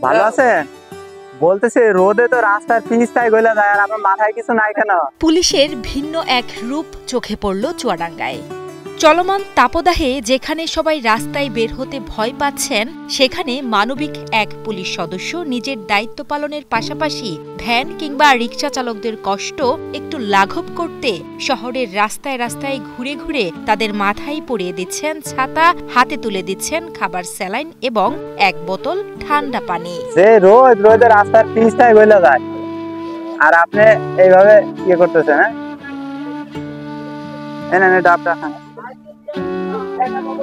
ভালো আছেন? বলতেছি রোদে তো রাস্তার পিচটাই গলে যায় আর আপনার মাথায় কিছু নাই কেন? পুলিশের ভিন্ন এক রূপ চোখে পড়ল চুয়াডাঙ্গায়। চলমান তাপদাহে যেখানে সবাই রাস্তায় বের হতে ভয় পাচ্ছেন, সেখানে মানবিক এক পুলিশ সদস্য নিজের দায়িত্ব পালনের পাশাপাশি ভ্যান কিংবা রিকশা চালকদের কষ্ট একটু লাঘব করতে শহরের রাস্তায় রাস্তায় ঘুরে ঘুরে তাদের মাথায় পরিয়ে দিচ্ছেন ছাতা, হাতে তুলে দিচ্ছেন খাবার, স্যালাইন এবং এক বোতল ঠান্ডা পানি। যে রোদে রাস্তার পিচটাই গলে যায় আর আপনি এইভাবে ইয়ে করতেছেন, হ্যাঁ? এনে ডাবটা খান।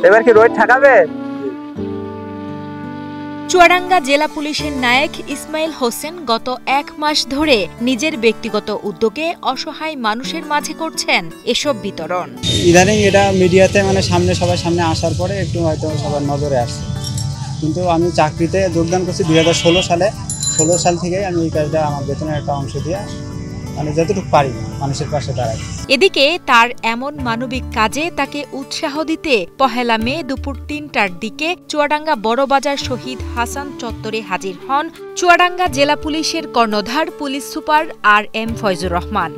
এবার কি রোদ ঠেকাবে? চুয়াডাঙ্গা জেলা পুলিশের নায়েক ইসমাইল হোসেন গত ১ মাস ধরে নিজের ব্যক্তিগত উদ্যোগে অসহায় মানুষের মাঝে করছেন এসব বিতরণ। ইদানিং এটা মিডিয়াতে সবার সামনে আসার পরে একটু হয়তো সবার নজরে আসছে, কিন্তু আমি চাকরিতে যোগদান করছি 2016 সালে। 16 সাল থেকে আমি এই কাজটা আমার বেতনের একটা অংশ দিয়ে যতটুকু পারি মানুষের পাশে দাঁড়াই। এদিকে তার এমন মানবিক কাজে তাকে উৎসাহ দিতে 1 মে দুপুর 3টার দিকে চুয়াডাঙ্গা বড়বাজার শহীদ হাসান চত্বরে হাজির হন চুয়াডাঙ্গা জেলা পুলিশের কর্ণধার police super RM Foyzur Rahman.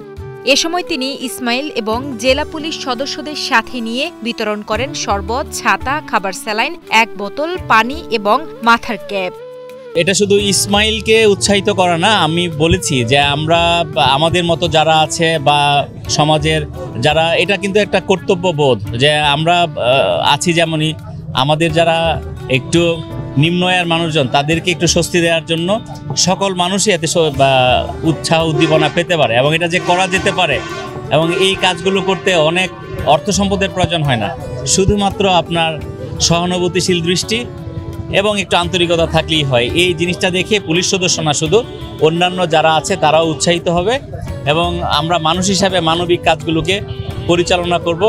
এ সময় তিনি ইসমাইল এবং জেলা পুলিশ সদস্যদের সাথে নিয়ে বিতরণ করেন শরবত, ছাতা, খাবার, স্যালাইন, এক বোতল পানি এবং মাথার ক্যাপ। এটা শুধু ইসমাইলকে উৎসাহিত করা না, আমি বলেছি যে আমরা আমাদের মতো যারা আছে বা সমাজের যারা, এটা কিন্তু একটা কর্তব্যবোধ যে আমরা আছি, যেমনই আমাদের যারা একটু নিম্ন আয়ের মানুষজন তাদেরকে একটু স্বস্তি দেওয়ার জন্য সকল মানুষই এতে উৎসাহ উদ্দীপনা পেতে পারে এবং এটা যে করা যেতে পারে এবং এই কাজগুলো করতে অনেক অর্থ সম্পদের প্রয়োজন হয় না, শুধুমাত্র আপনার সহানুভূতিশীল দৃষ্টি এবং একটু আন্তরিকতা থাকলেই হয়। এই জিনিসটা দেখে পুলিশ সদস্য না, শুধু অন্যান্য যারা আছে তারাও উৎসাহিত হবে এবং আমরা মানুষ হিসাবে মানবিক কাজগুলোকে পরিচালনা করব।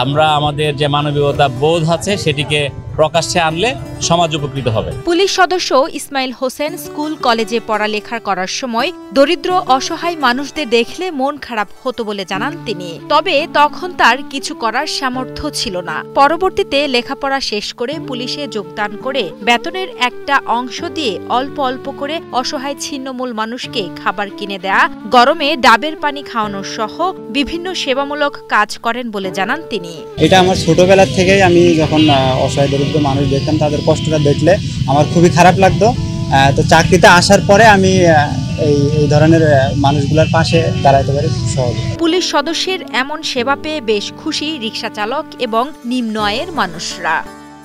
আমরা আমাদের যে মানবিকতা বোধ আছে সেটিকে প্রকাশ্যে আনলে সমাজ উপকৃত হবে। পুলিশ সদস্য ইসমাইল হোসেন স্কুল কলেজে পড়ালেখা করার সময় দরিদ্র অসহায় মানুষদের দেখলে মন খারাপ হতো বলে জানান তিনি। তবে তখন তার কিছু করার সামর্থ্য ছিল না। পরবর্তীতে লেখাপড়া শেষ করে পুলিশে যোগদান করে বেতনের একটা অংশ দিয়ে অল্প অল্প করে অসহায় ছিন্নমূল মানুষকে খাবার কিনে দেয়া, গরমে ডাবের পানি খাওয়ানো সহ বিভিন্ন সেবামূলক কাজ করেন বলে জানান তিনি। এটা আমার ছোটবেলা থেকেই, আমি যখন অসহায় দরিদ্র মানুষ দেখতাম তাদের কষ্টটা দেখলে আমার খুবই খারাপ লাগতো। তো চাকরিতে আসার পরে আমি এই ধরনের মানুষগুলোর পাশে দাঁড়াতে পারি সহজে। পুলিশ সদস্যের এমন সেবা পেয়ে বেশ খুশি রিকশা চালক এবং নিম্ন আয়ের মানুষরা।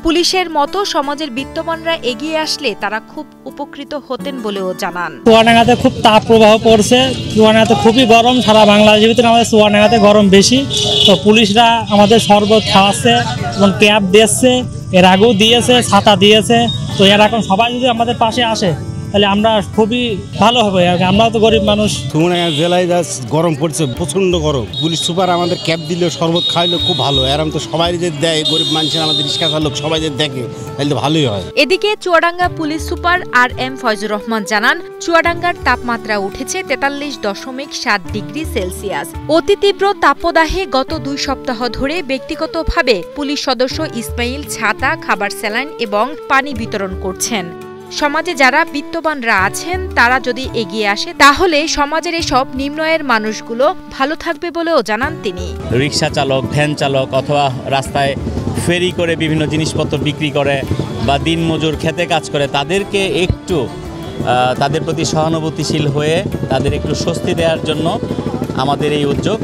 পুলিশের মতো সমাজের বিত্তবানরা এগিয়ে আসলে তারা খুব উপকৃত হতেন বলেও জানান। চুয়াডাঙ্গাতে খুব তাপ প্রবাহ পড়ছে, চুয়াডাঙ্গাতে খুবই গরম, সারা বাংলাদেশের ভিতরে আমাদের চুয়াডাঙ্গাতে গরম বেশি। তো পুলিশরা আমাদের শরবত খাওয়াচ্ছে এবং ক্যাব দিয়েছে, এর আগেও দিয়েছে, ছাতা দিয়েছে। তো এর এখন সবাই যদি আমাদের পাশে আসে তাহলে আমরা খুবই ভালো হবে, আমরাও তো গরিব মানুষ। চুয়াডাঙ্গা জেলায় গরম পড়ছে, প্রচন্ড গরম। পুলিশ সুপার আমাদের ক্যাব দিলে, শরবত খাইলে খুব ভালো। এরকম তো সবাই যে দেয়, গরিব মানুষের, আমাদের রিক্সা চালক সবাই যে দেখে তাহলে তো ভালোই হয়। এদিকে Chuadanga police super RM Foyzur Rahman জানান, চুয়াডাঙ্গার তাপমাত্রা উঠেছে 43.7 ডিগ্রি সেলসিয়াস। অতি তীব্র তাপদাহে গত 2 সপ্তাহ ধরে ব্যক্তিগতভাবে পুলিশ সদস্য ইসমাইল ছাতা, খাবার, স্যালাইন এবং পানি বিতরণ করছেন। সমাজে যারা বিত্তবানরা আছেন তারা যদি এগিয়ে আসে তাহলে সমাজের এসব নিম্ন আয়ের মানুষগুলো ভালো থাকবে বলেও জানান তিনি। রিক্সা চালক, ভ্যান চালক অথবা রাস্তায় ফেরি করে বিভিন্ন জিনিসপত্র বিক্রি করে বা দিনমজুর খেতে কাজ করে, তাদেরকে একটু তাদের প্রতি সহানুভূতিশীল হয়ে তাদের একটু স্বস্তি দেওয়ার জন্য আমাদের এই উদ্যোগ।